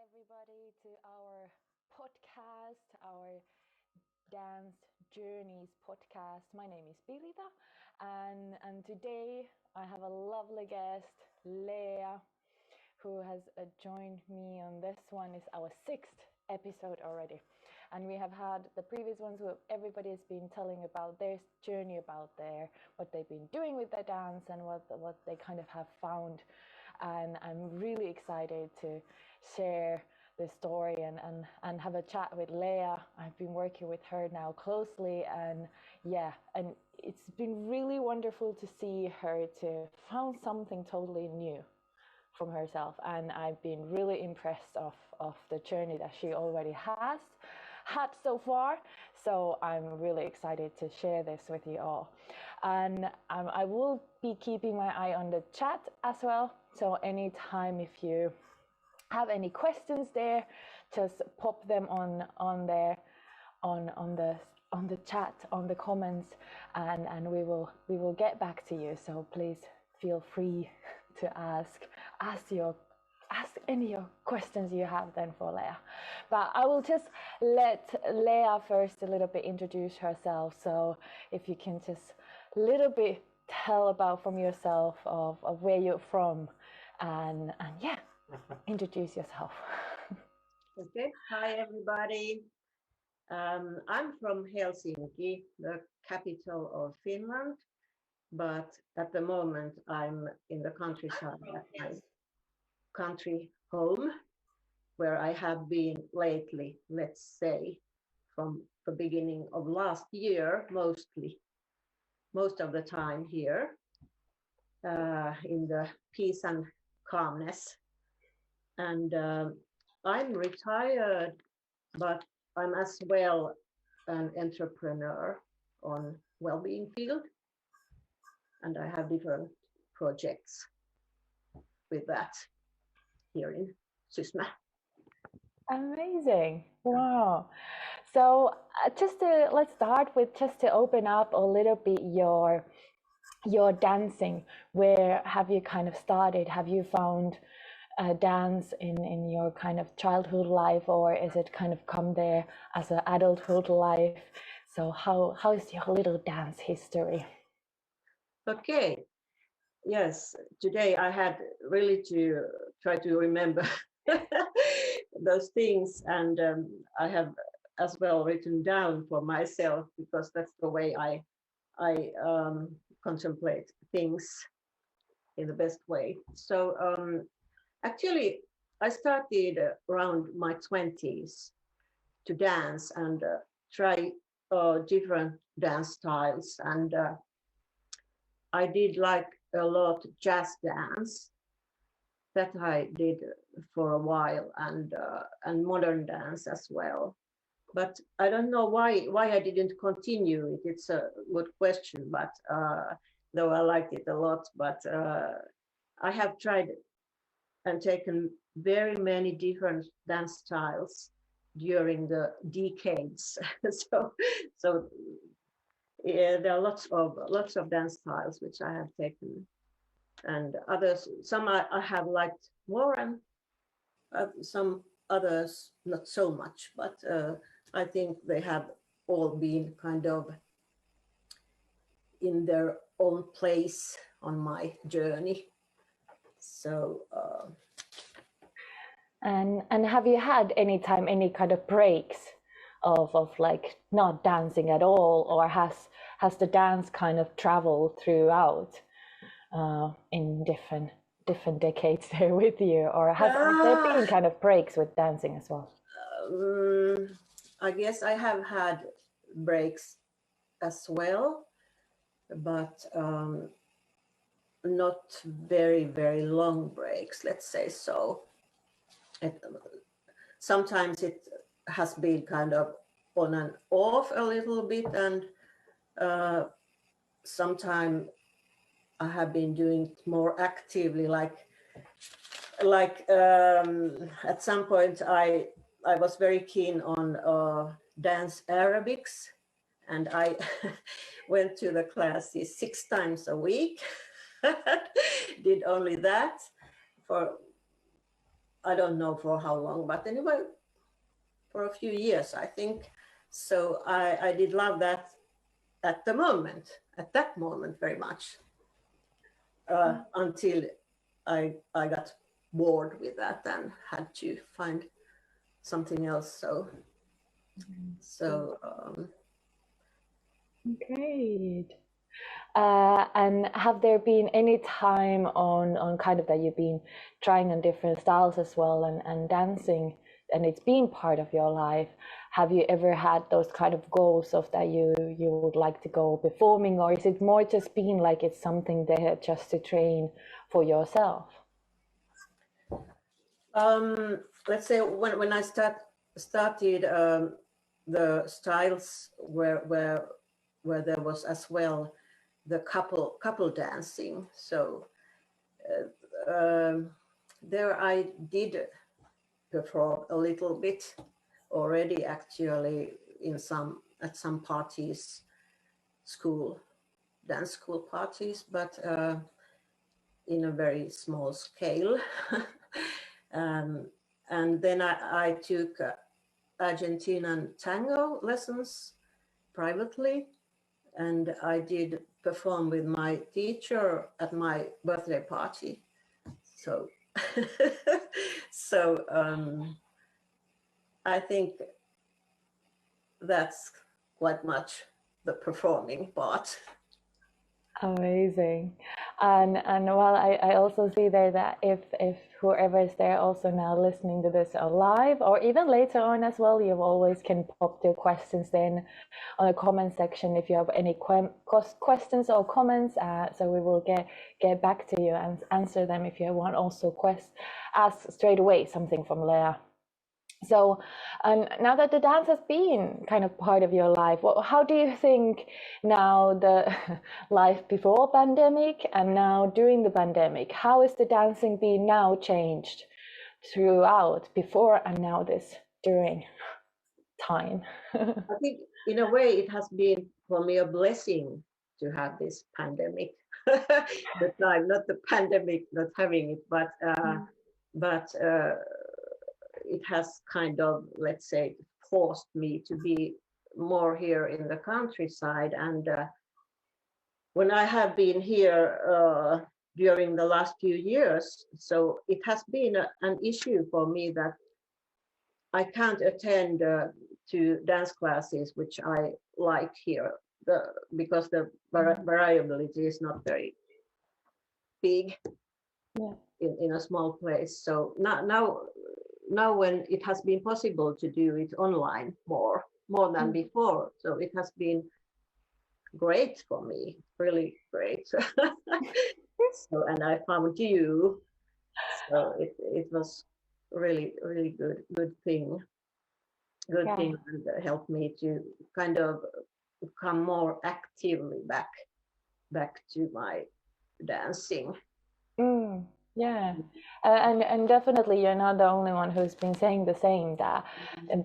everybody to our podcast, our Dance Journeys podcast. My name is Pirita, and today I have a lovely guest, Lea, who has joined me on this one. Is our sixth episode already, and we have had the previous ones where everybody has been telling about their journey, about their what they've been doing with their dance and what they kind of have found, and I'm really excited to share the story and have a chat with Lea. I've been working with her now closely, and yeah, and it's been really wonderful to see her to found something totally new from herself, and I've been really impressed of the journey that she already has had so far. So I'm really excited to share this with you all, and I will be keeping my eye on the chat as well. So anytime if you have any questions there, just pop them on there on the chat, on the comments, and we will get back to you. So please feel free to ask any of your questions you have then for Lea. But I will just let Lea first a little bit introduce herself. So if you can just a little bit tell about from yourself of where you're from, and yeah, introduce yourself. Okay. Hi, everybody. I'm from Helsinki, the capital of Finland, but at the moment I'm in the countryside at my country home, where I have been lately, let's say, from the beginning of last year, most of the time here, in the peace and calmness. And I'm retired, but I'm as well an entrepreneur on well-being field, and I have different projects with that here in Sysmä. Amazing. Wow. So let's start with just to open up a little bit your dancing. Where have you kind of started? Have you found dance in your kind of childhood life, or is it kind of come there as an adulthood life? So how is your little dance history? Okay. Yes, today I had really to try to remember those things, and I have as well written down for myself, because that's the way I contemplate things in the best way. So actually, I started around my 20s to dance and try different dance styles, and I did like a lot jazz dance that I did for a while, and modern dance as well. But I don't know why I didn't continue it. It's a good question, but though I liked it a lot, but I have tried and taken very many different dance styles during the decades. so so yeah, there are lots of dance styles which I have taken, and others, some I have liked more, and some others not so much, but I think they have all been kind of in their own place on my journey. So And have you had any time any kind of breaks of like not dancing at all, or has the dance kind of traveled throughout in different decades there with you, or has there been kind of breaks with dancing as well? I guess I have had breaks as well, but not very long breaks, let's say so. Sometimes it has been kind of on and off a little bit, and sometimes I have been doing it more actively, like at some point I was very keen on dance aerobics, and I went to the classes 6 times a week. Did only that for I don't know for how long, but anyway, for a few years, I think. So I did love that at that moment very much, until I got bored with that and had to find something else. So Great. And have there been any time on kind of that you've been trying on different styles as well and dancing, and it's been part of your life? Have you ever had those kind of goals of that you would like to go performing, or is it more just being like it's something there just to train for yourself? let's say when I started the styles where there was as well the couple dancing. So there I did perform a little bit already, actually, at some parties, dance school parties, but in a very small scale. And then I took Argentinian tango lessons privately, and I did perform with my teacher at my birthday party. So, so I think that's quite much the performing part. Amazing. And well, I also see there that if whoever is there also now listening to this live or even later on as well, you always can pop your questions then on the comment section if you have any questions or comments. So we will get back to you and answer them if you want also ask straight away something from Leah. So now that the dance has been kind of part of your life, how do you think now the life before pandemic and now during the pandemic, how is the dancing being now changed throughout before and now this during time? I think in a way it has been for me a blessing to have this pandemic. The time, not the pandemic, not having it, but it has kind of, let's say, forced me to be more here in the countryside. And when I have been here during the last few years, so it has been an issue for me that I can't attend to dance classes, which I like here, because the variability is not very big. Yeah. In a small place. So now when it has been possible to do it online more than before, so it has been great for me, really great. So, and I found you, so it was really good thing, and helped me to kind of come more actively back to my dancing. Yeah, and definitely you're not the only one who's been saying the same, that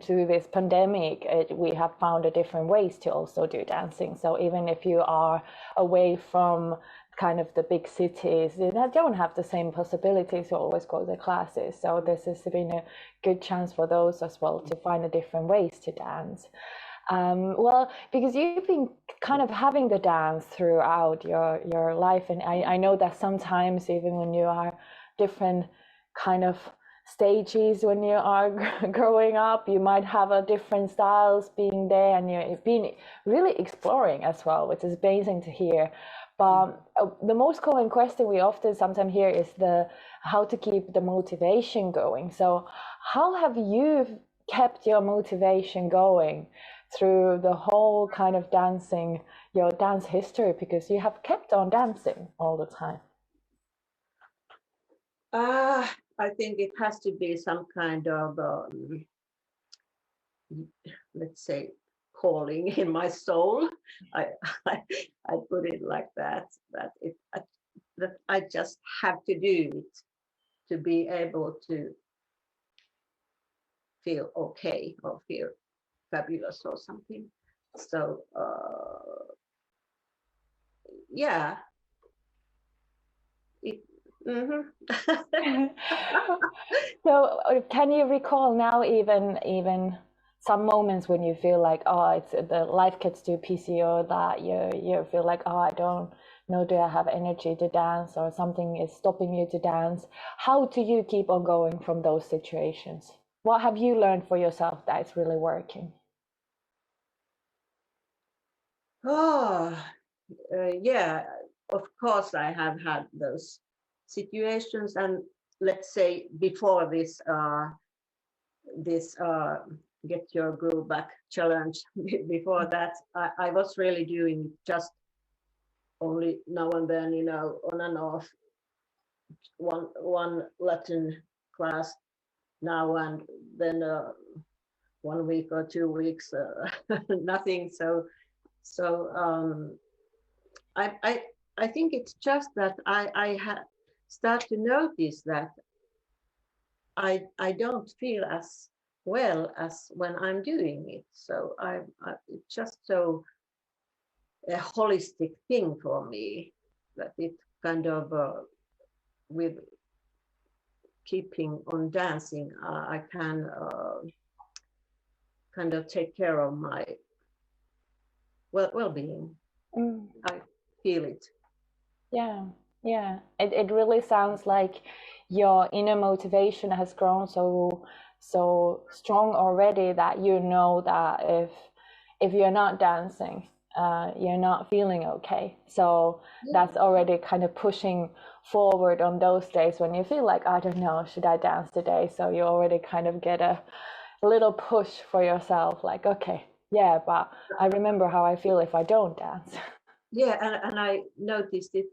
through this pandemic we have found a different ways to also do dancing. So even if you are away from kind of the big cities, you don't have the same possibilities to always go to classes. So this has been a good chance for those as well to find a different ways to dance. Well, because you've been kind of having the dance throughout your life, and I know that sometimes even when you are different kind of stages when you are growing up, you might have a different styles being there, and you've been really exploring as well, which is amazing to hear. But the most common question we often sometimes hear is how to keep the motivation going. So how have you kept your motivation going through the whole kind of dancing, your dance history, because you have kept on dancing all the time? I think it has to be some kind of, let's say, calling in my soul. I, I put it like that I just have to do it to be able to feel okay or feel fabulous or something. So yeah, Mhm. So can you recall now even some moments when you feel like, oh, it's the life gets too PCO, that you feel like, oh, I don't know, do I have energy to dance, or something is stopping you to dance? How do you keep on going from those situations? What have you learned for yourself that is really working? Oh, yeah, of course I have had those situations, and let's say before this get your groove back challenge. Before that, I was really doing just only now and then, on and off, one Latin class now and then, 1 week or 2 weeks, nothing. So I, I I think it's just that I start to notice that I don't feel as well as when I'm doing it. So it's just so a holistic thing for me, that it kind of with keeping on dancing, I can kind of take care of my well-being. Mm. I feel it. Yeah, yeah. It really sounds like your inner motivation has grown so strong already, that you know that if you're not dancing, you're not feeling okay. So Yeah. that's already kind of pushing forward on those days when you feel like, I don't know, should I dance today? So you already kind of get a little push for yourself, like, okay, yeah, but I remember how I feel if I don't dance. Yeah, and I noticed it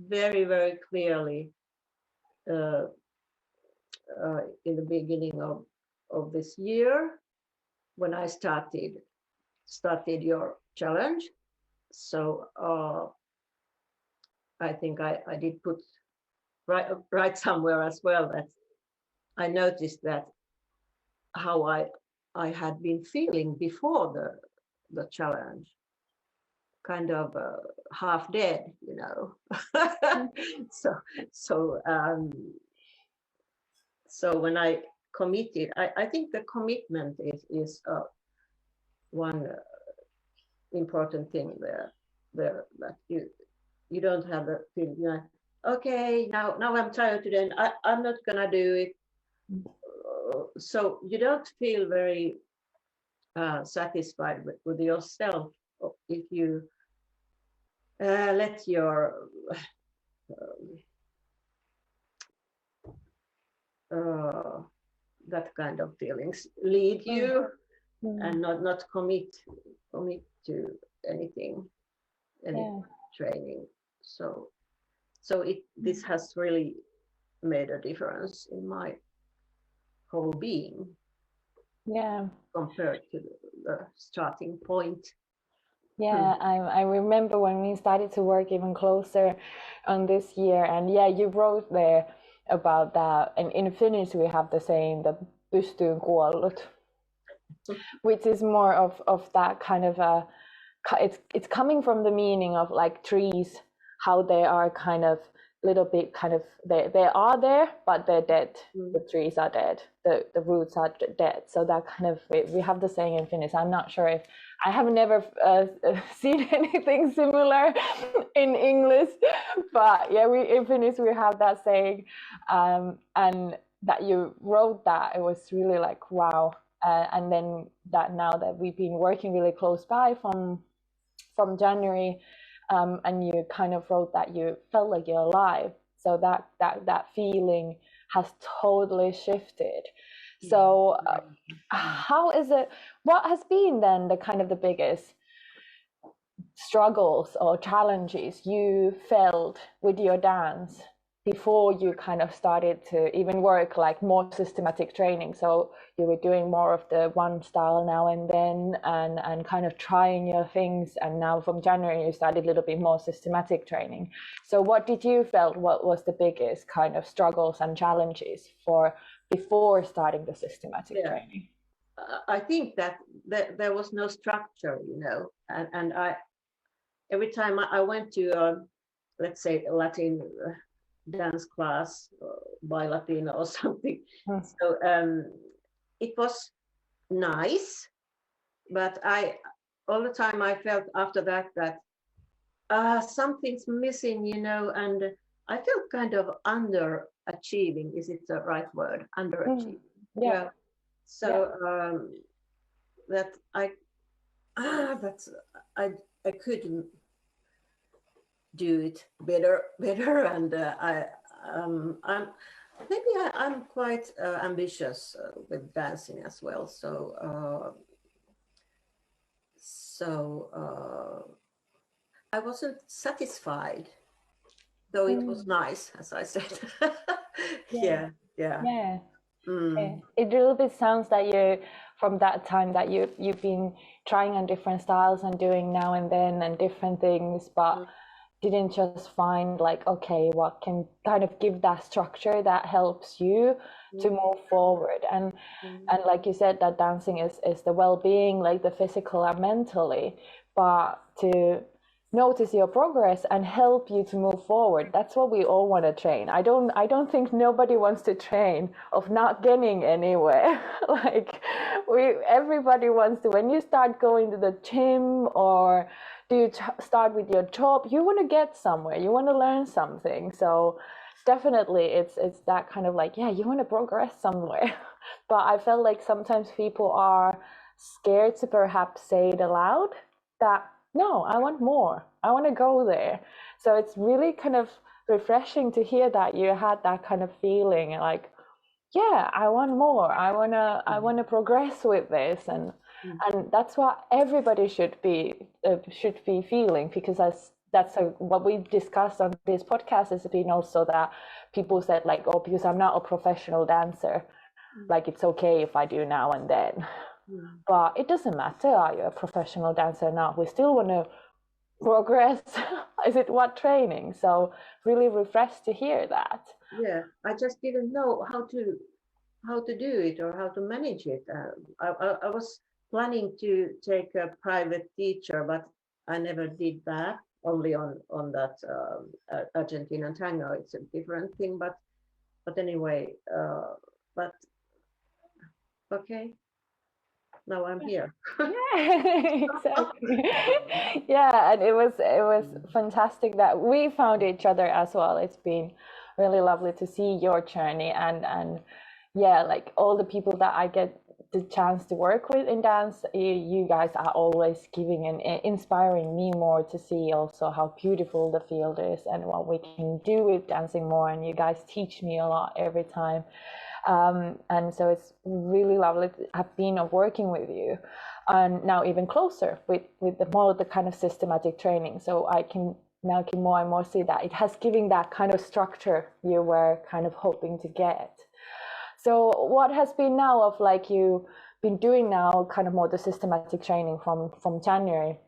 very, very clearly uh, in the beginning of this year, when I started your challenge. So I think I did put right somewhere as well, that I noticed that how I had been feeling before the challenge, kind of half dead, so so um, so when I committed, I think the commitment is one important thing there, that you don't have the feeling, okay, now I'm tired today, and I'm not gonna do it. So you don't feel very satisfied with yourself if you let your uh, that kind of feelings lead Mm, you, mm, and not commit to anything, any yeah. training. So this has really made a difference in my whole being, Yeah, compared to the starting point. yeah. I remember when we started to work even closer on this year, and yeah, you wrote there about that. And in Finnish, we have the saying, the pystyyn kuollut, which is more of that kind of a. It's coming from the meaning of like trees, how they are kind of little bit kind of they are there, but they're dead. The trees are dead. The roots are dead. So that kind of we have the saying in Finnish. I'm not sure if I have never seen anything similar in English, but yeah, we in Finnish we have that saying, and that you wrote that, it was really like wow. And then that now that we've been working really close by from January, and you kind of wrote that you felt like you're alive. So that feeling has totally shifted. So how is it? What has been then the kind of the biggest struggles or challenges you felt with your dance before you kind of started to even work like more systematic training? So you were doing more of the one style now and then, and kind of trying your things, and now from January you started a little bit more systematic training. So what did you felt, what was the biggest kind of struggles and challenges for before starting the systematic Yeah, training? I think that there was no structure, and I every time I went to let's say Latin dance class by Latino or something. Mm. So it was nice, but I all the time I felt after that that something's missing, and I felt kind of underachieving. Is it the right word? Mm. Underachieving. Yeah. Yeah. Yeah. So that that's I could do it better, and I'm maybe I'm quite ambitious with dancing as well. So I wasn't satisfied, though it was Mm. nice, as I said. Yeah. Yeah, yeah. Yeah. Mm, It a little bit sounds that you, from that time that you've been trying on different styles and doing now and then and different things, but mm, didn't just find like, okay, what can kind of give that structure that helps you to mm, move forward. And mm, like you said, that dancing is the well-being, like the physical and mentally, but to notice your progress and help you to move forward. That's what we all want to train. I don't think nobody wants to train of not getting anywhere. Like everybody wants to, when you start going to the gym or do you start with your job, you want to get somewhere, you want to learn something. So definitely it's that kind of like, yeah, you want to progress somewhere. But I felt like sometimes people are scared to perhaps say it aloud, that no, I want more, I want to go there. So it's really kind of refreshing to hear that you had that kind of feeling, like, yeah, I want more, I want to progress with this. and mm, and that's what everybody should be feeling, because that's what we discussed on this podcast has been also that people said like, oh, because I'm not a professional dancer, like it's okay if I do now and then. mm. But it doesn't matter, are you a professional dancer or not? We still want to progress. Is it what training? So really refreshed to hear that. Yeah, I just didn't know how to do it or how to manage it. I was planning to take a private teacher, but I never did that. Only on that Argentinian tango. It's a different thing, but anyway. But okay, now I'm here. Yeah, exactly. Yeah, and it was fantastic that we found each other as well. It's been really lovely to see your journey, and yeah, like all the people that I get the chance to work with in dance, you guys are always giving and inspiring me more to see also how beautiful the field is and what we can do with dancing more. And you guys teach me a lot every time. And so it's really lovely to have been working with you, and now even closer with the kind of systematic training. So I can more and more see that it has given that kind of structure you were kind of hoping to get. So what has been now of like you been doing now kind of more the systematic training from January?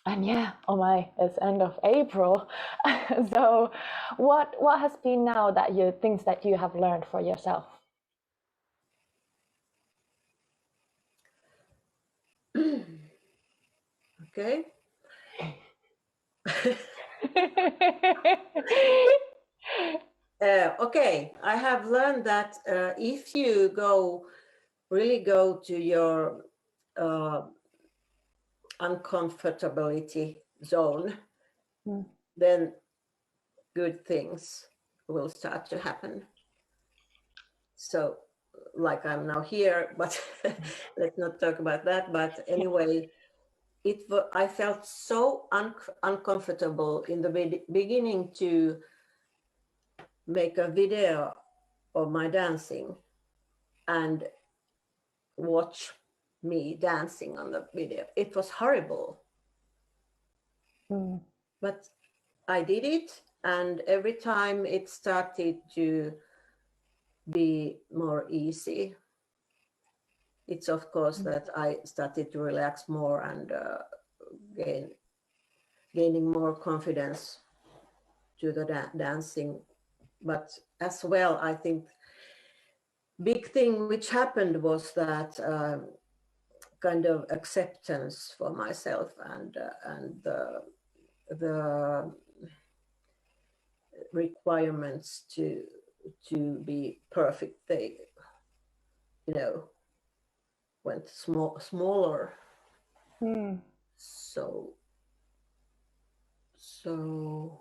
And yeah, oh my, it's end of April. So what has been now that you things that you have learned for yourself? Okay. Okay, I have learned that if you really go to your uh, uncomfortability zone, Mm. then good things will start to happen. So, like I'm now here, but let's not talk about that. But anyway, I felt so uncomfortable in the beginning to make a video of my dancing and watch me dancing on the video. It was horrible, Mm. but I did it, and every time it started to be more easy. It's of course that I started to relax more and gaining more confidence to the dancing. But as well, I think big thing which happened was that kind of acceptance for myself and the requirements to be perfect. They, you know, went smaller. Hmm. So so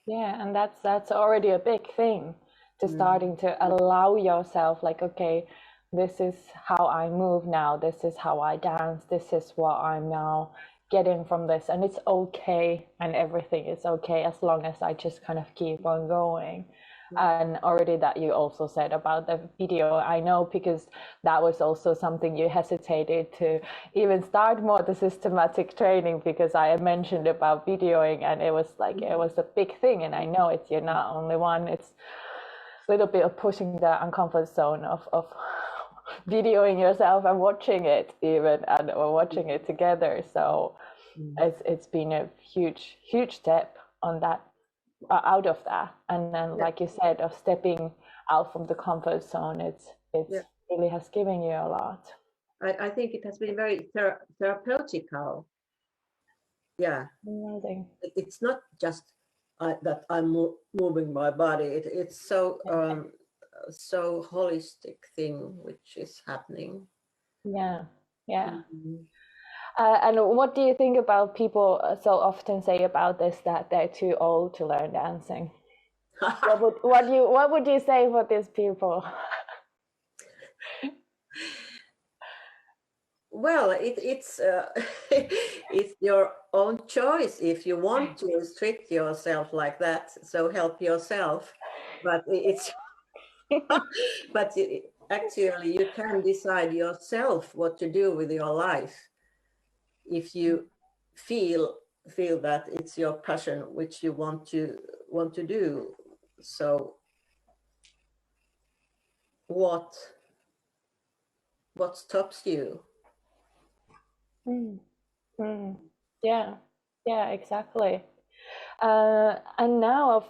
Yeah, and that's already a big thing to mm, starting to allow yourself like, okay, this is how I move now, this is how I dance, this is what I'm now getting from this, and it's okay, and everything is okay as long as I just kind of keep on going. And already that you also said about the video, I know because that was also something you hesitated to even start more the systematic training, because I mentioned about videoing and it was like it was a big thing, and I know it's you're not only one, it's a little bit of pushing the uncomfort zone of videoing yourself and watching it even, and or watching it together. So it's been a huge step on that, out of that, and then yeah, like you said, of stepping out from the comfort zone, it's yeah. really has given you a lot. I think it has been very therapeutical. Yeah, Amazing. it's not just that I'm moving my body. It's so holistic thing which is happening. Yeah, yeah. Mhm. And what do you think about people so often say about this, that they're too old to learn dancing? What would you say for these people? Well, it's your own choice if you want to restrict yourself like that. So help yourself, but it's but actually you can decide yourself what to do with your life if you feel feel that it's your passion which you want to do. So what stops you? Mm, mm. Yeah, yeah, exactly. And now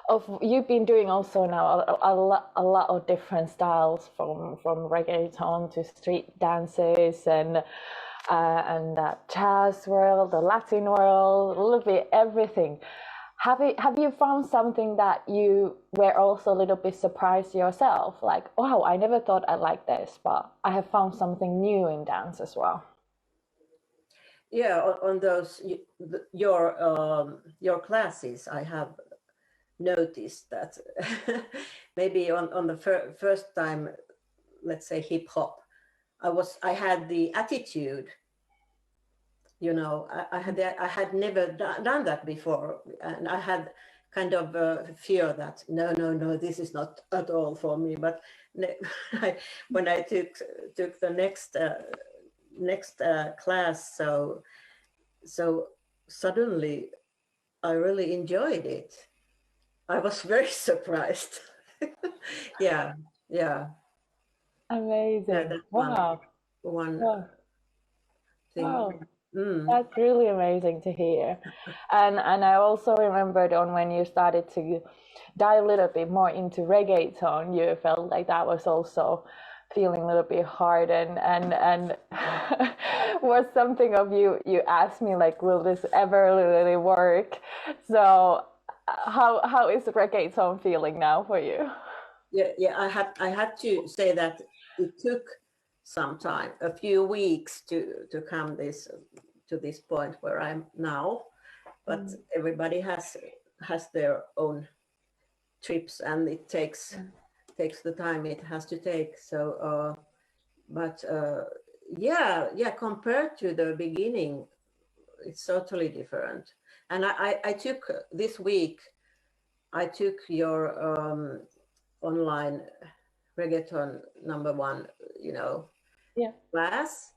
of you've been doing also now a lot of different styles, from reggaeton to street dances, and that jazz world, the Latin world, a little bit everything. Have you found something that you were also a little bit surprised yourself, like, wow, I never thought I'd like this, but I have found something new in dance as well? Yeah, on those your classes, I have noticed that maybe on the first time, let's say hip hop, I had the attitude, I had never done that before, and I had kind of fear that no, this is not at all for me. But when I took the next class, so suddenly I really enjoyed it. I was very surprised. Yeah, yeah, yeah. Amazing. That's Wow. one Wow. thing. Wow. Mm. That's really amazing to hear. And I also remembered on when you started to dive a little bit more into reggaeton, you felt like that was also feeling a little bit hard, and was something of you asked me like, will this ever really work? So how is reggaeton feeling now for you? Yeah. I had to say that it took some time, a few weeks to come to this point where I'm now. But Mm, everybody has their own trips, and it takes the time it has to take. So, but yeah, compared to the beginning, it's totally different. And I took this week. I took your online reggaeton number one, yeah. class,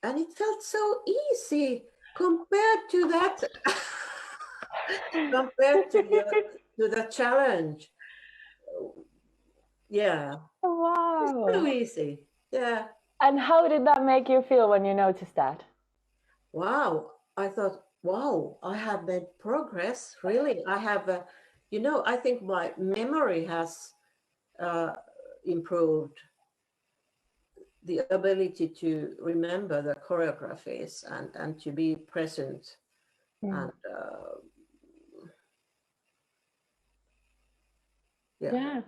and it felt so easy compared to that, compared to the challenge. Yeah, it's so Wow. easy. Yeah. And how did that make you feel when you noticed that? Wow. I thought, wow, I have made progress. Really, I have. I think my memory has uh, improved, the ability to remember the choreographies and to be present, Mm, and Yeah. Yeah.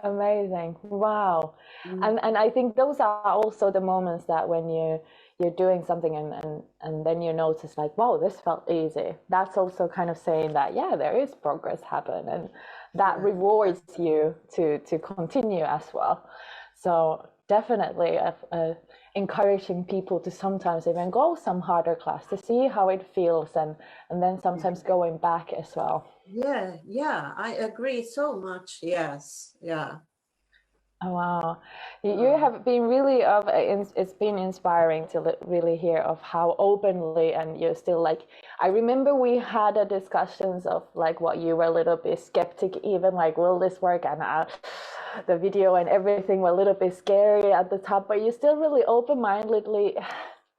Amazing. Wow. Mm. And I think those are also the moments that when you're doing something and then you notice like, wow, this felt easy. That's also kind of saying that, yeah, there is progress happen and that Yeah. rewards you to continue as well. So definitely encouraging people to sometimes even go some harder class to see how it feels and then sometimes going back as well. Yeah, yeah, I agree so much. Yes, yeah. Oh, wow. You Wow. have been really it's been inspiring to really hear of how openly and you're still like I remember we had a discussions of like what you were a little bit skeptic even like will this work and the video and everything were a little bit scary at the top but you still really open-mindedly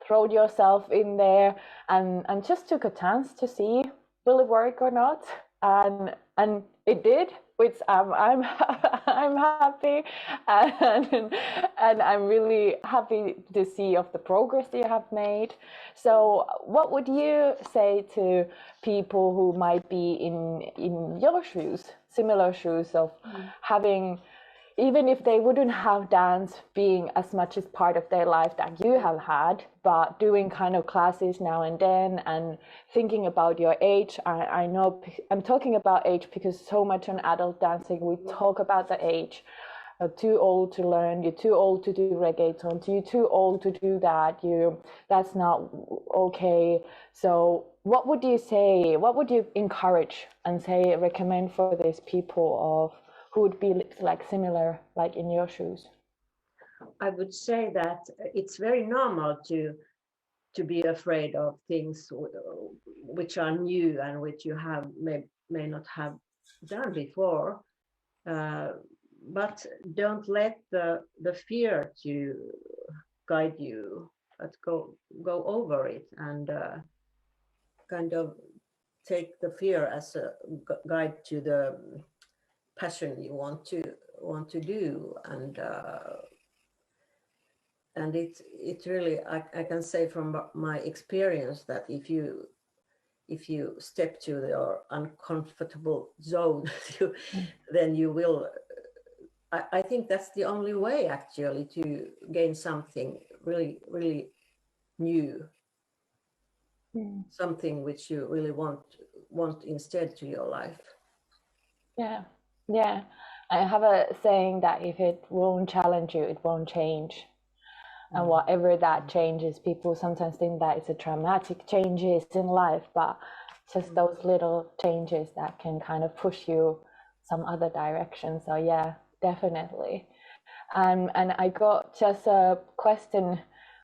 throw yourself in there and just took a chance to see will it work or not and it did which I'm I'm happy and and I'm really happy to see of the progress you have made. So what would you say to people who might be in your shoes, similar shoes of having even if they wouldn't have dance being as much as part of their life that you have had, but doing kind of classes now and then and thinking about your age. I know I'm talking about age because so much on adult dancing, we talk about the age. Too old to learn, you're too old to do reggaeton, you're too old to do that, that's not okay. So what would you say, what would you encourage and say recommend for these people of who would be like similar, like in your shoes? I would say that it's very normal to be afraid of things which are new and which you have may not have done before. Uh, but don't let the fear to guide you, but go over it and kind of take the fear as a guide to the passion you want to do and it really I can say from my experience that if you step to your uncomfortable zone then you will I think that's the only way actually to gain something really really new, Mm. something which you really want instead to your life. Yeah, yeah. I have a saying that if it won't challenge you, it won't change. And Mm. whatever that changes, people sometimes think that it's a dramatic changes in life, but just those little changes that can kind of push you some other direction. So yeah, definitely. And I got just a question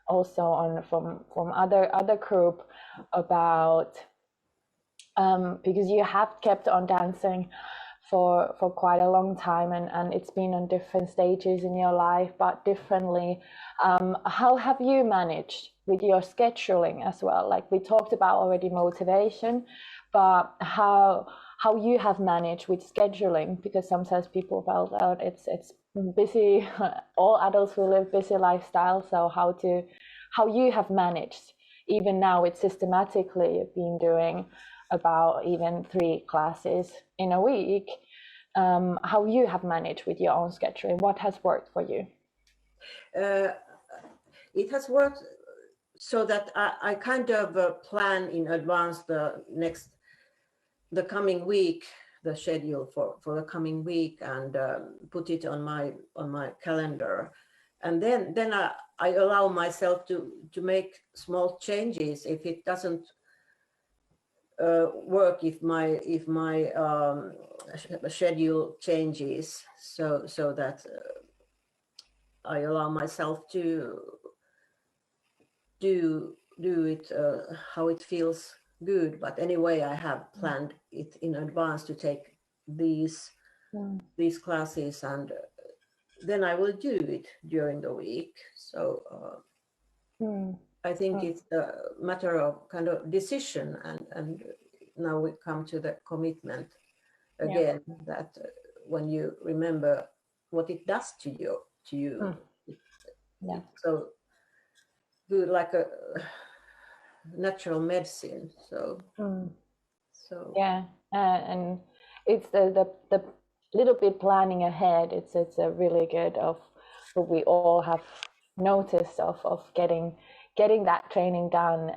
also on from other group about because you have kept on dancing for quite a long time and it's been on different stages in your life but differently. How have you managed with your scheduling as well? Like we talked about already motivation, but how you have managed with scheduling, because sometimes people felt out it's busy. All adults will live busy lifestyle, so how you have managed even now it's systematically you've been doing about even 3 classes in a week, how you have managed with your own scheduling, what has worked for you? uh, it has worked so that I kind of plan in advance the coming week, the schedule for the coming week, and put it on my calendar, and then I allow myself to make small changes if it doesn't work, if my schedule changes, so that I allow myself to do it how it feels good. But anyway, I have planned it in advance to take these Mm. these classes, and then I will do it during the week. So Mm. I think Mm. it's a matter of kind of decision, and now we come to the commitment Yeah. again, that when you remember what it does to you, Mm. Yeah. it's so good, like a natural medicine. So Mm. so Yeah, and it's the little bit planning ahead, it's a really good of what we all have noticed of getting that training done,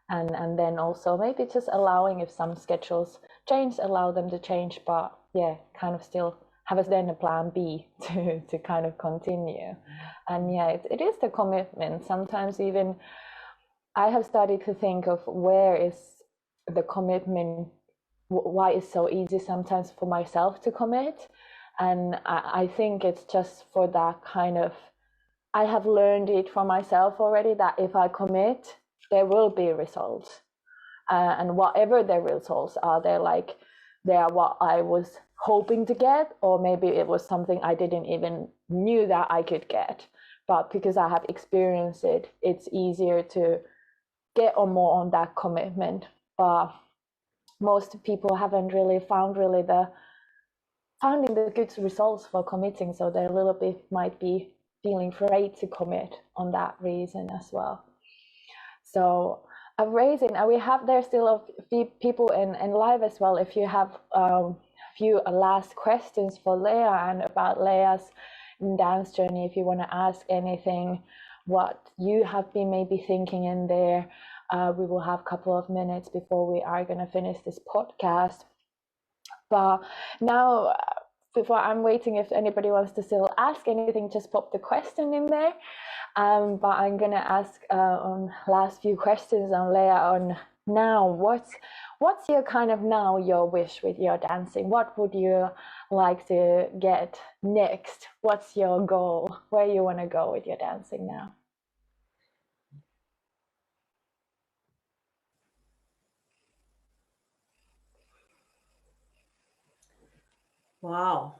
and then also maybe just allowing, if some schedules change, allow them to change, but yeah, kind of still have us then a plan B to kind of continue. And yeah, it is the commitment. Sometimes even I have started to think of where is the commitment, why it's so easy sometimes for myself to commit. And I think it's just for that kind of, I have learned it for myself already, that if I commit, there will be results. And whatever the results are, they are what I was hoping to get, or maybe it was something I didn't even knew that I could get. But because I have experienced it, it's easier to get on more on that commitment. But most people haven't really found finding the good results for committing, so they a little bit might be feeling afraid to commit on that reason as well. So raising, and we have there still a few people in live as well. If you have a few last questions for Leah and about Leah's dance journey, if you want to ask anything, what you have been maybe thinking in there, we will have a couple of minutes before we are going to finish this podcast. But now, before I'm waiting, if anybody wants to still ask anything, just pop the question in there. But I'm gonna ask on last few questions on Leah on now. What's your kind of now your wish with your dancing? What would you like to get next? What's your goal? Where you want to go with your dancing now? Wow.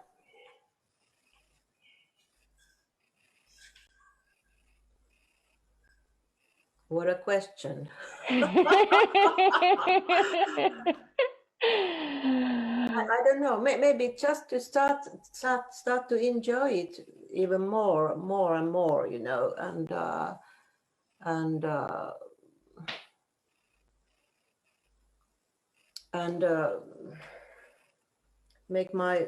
What a question. I don't know. Maybe just to start to enjoy it even more and more, you know, and make my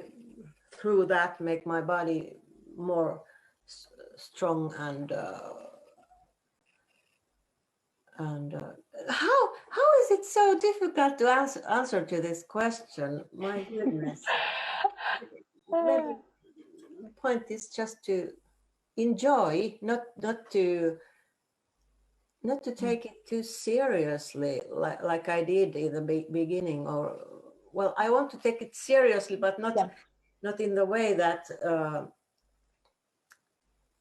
body more strong and how is it so difficult to answer to this question? My goodness. Maybe the point is just to enjoy, not to take it too seriously, like I did in the beginning. Or, well, I want to take it seriously, but not in the way that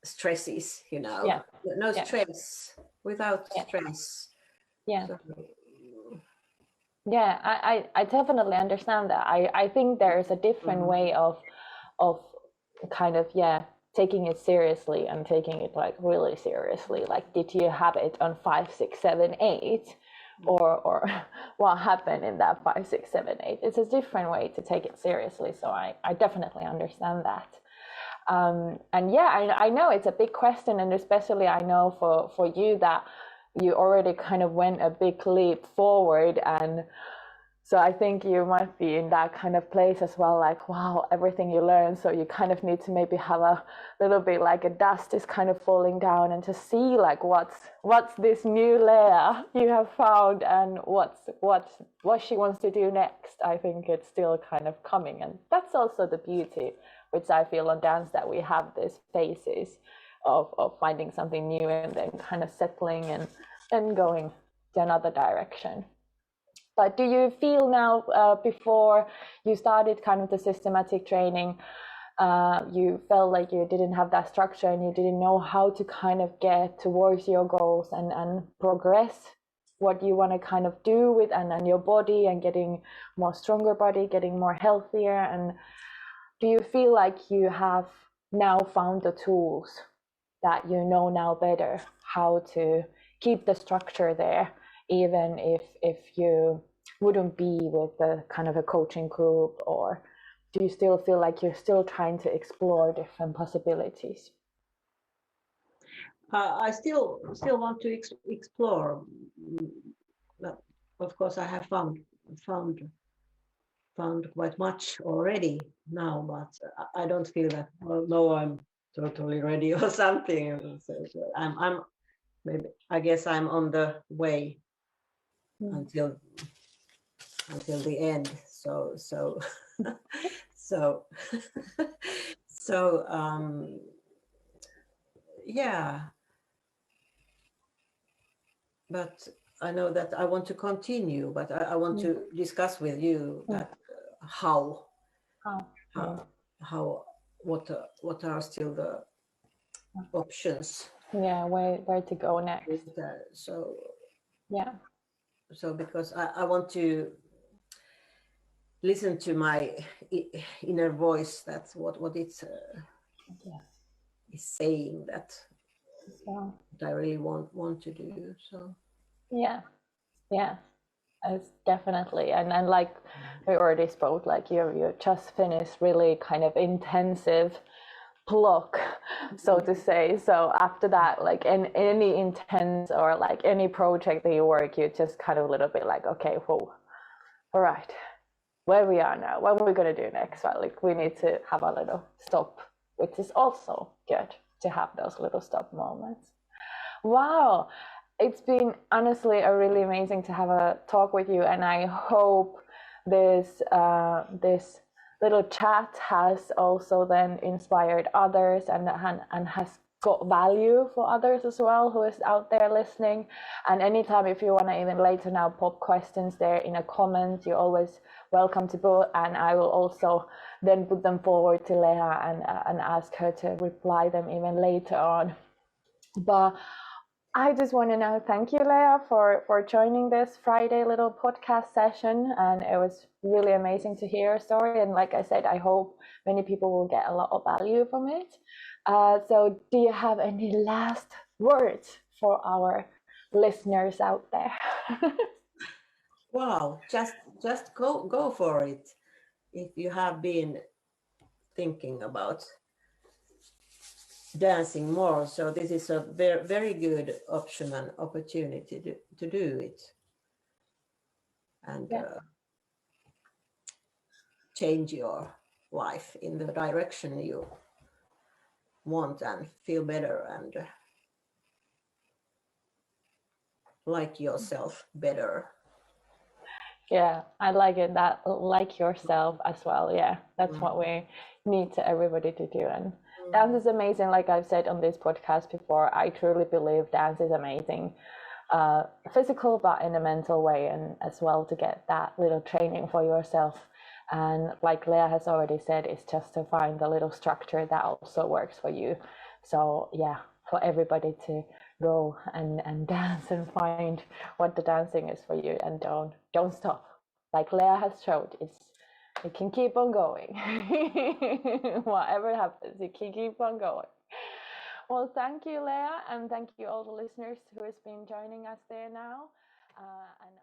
stresses, you know. Yeah. No stress, without stress. Yeah. So, yeah, I definitely understand that. I think there is a different way of kind of, yeah, taking it seriously and taking it like really seriously. Like, did you have it on 5, 6, 7, 8, or what happened in that 5, 6, 7, 8? It's a different way to take it seriously. So I definitely understand that. And yeah, I know it's a big question, and especially I know for you that you already kind of went a big leap forward, and so I think you might be in that kind of place as well, like, wow, everything you learn, so you kind of need to maybe have a little bit like a dust is kind of falling down, and to see like what's this new layer you have found, and what she wants to do next. I think it's still kind of coming, and that's also the beauty, which I feel on dance, that we have these phases of finding something new and then kind of settling and going to another direction. But do you feel now, before you started kind of the systematic training, you felt like you didn't have that structure and you didn't know how to kind of get towards your goals and progress what you want to kind of do with and your body, and getting more stronger body, getting more healthier? And do you feel like you have now found the tools that you know now better how to keep the structure there, even if you wouldn't be with a kind of a coaching group? Or do you still feel like you're still trying to explore different possibilities? I still want to explore. Well, of course, I have found quite much already, now, but I don't feel that. Well, no, I'm totally ready or something. So I'm maybe I guess I'm on the way until the end. So so so yeah, but I know that I want to continue, but I want to discuss with you that how Oh, how how what are still the options. yeah, where to go next? So Yeah. so because I want to listen to my inner voice. That's what it's Yeah. is saying that So I really want to do. So yeah, yeah. It's definitely, and like we already spoke, like you just finished really kind of intensive block, so to say. So after that, like in any intense or like any project that you work, you just kind of a little bit like, okay, whoa, all right, where we are now, what are we gonna do next? Right, like we need to have a little stop, which is also good to have those little stop moments. Wow, it's been honestly a really amazing to have a talk with you, and I hope this little chat has also then inspired others and has got value for others as well who is out there listening. And anytime if you want to even later now pop questions there in a comment, you're always welcome to put, and I will also then put them forward to Leah and ask her to reply them even later on. But I just want to now thank you, Leah, for joining this Friday little podcast session. And it was really amazing to hear your story. And like I said, I hope many people will get a lot of value from it. So do you have any last words for our listeners out there? wow, just go for it. If you have been thinking about dancing more, so this is a very good option and opportunity to do it and Yeah. change your life in the direction you want and feel better and like yourself better. Yeah, I like it, that like yourself as well. Yeah, that's what we need to everybody to do. And dance is amazing. Like I've said on this podcast before, I truly believe dance is amazing. Physical, but in a mental way, and as well to get that little training for yourself. And like Leah has already said, it's just to find the little structure that also works for you. So yeah, for everybody to go and dance and find what the dancing is for you, and don't stop. Like Leah has showed, it can keep on going. Whatever happens, you can keep on going. Well, thank you, Leah, and thank you all the listeners who has been joining us there now. And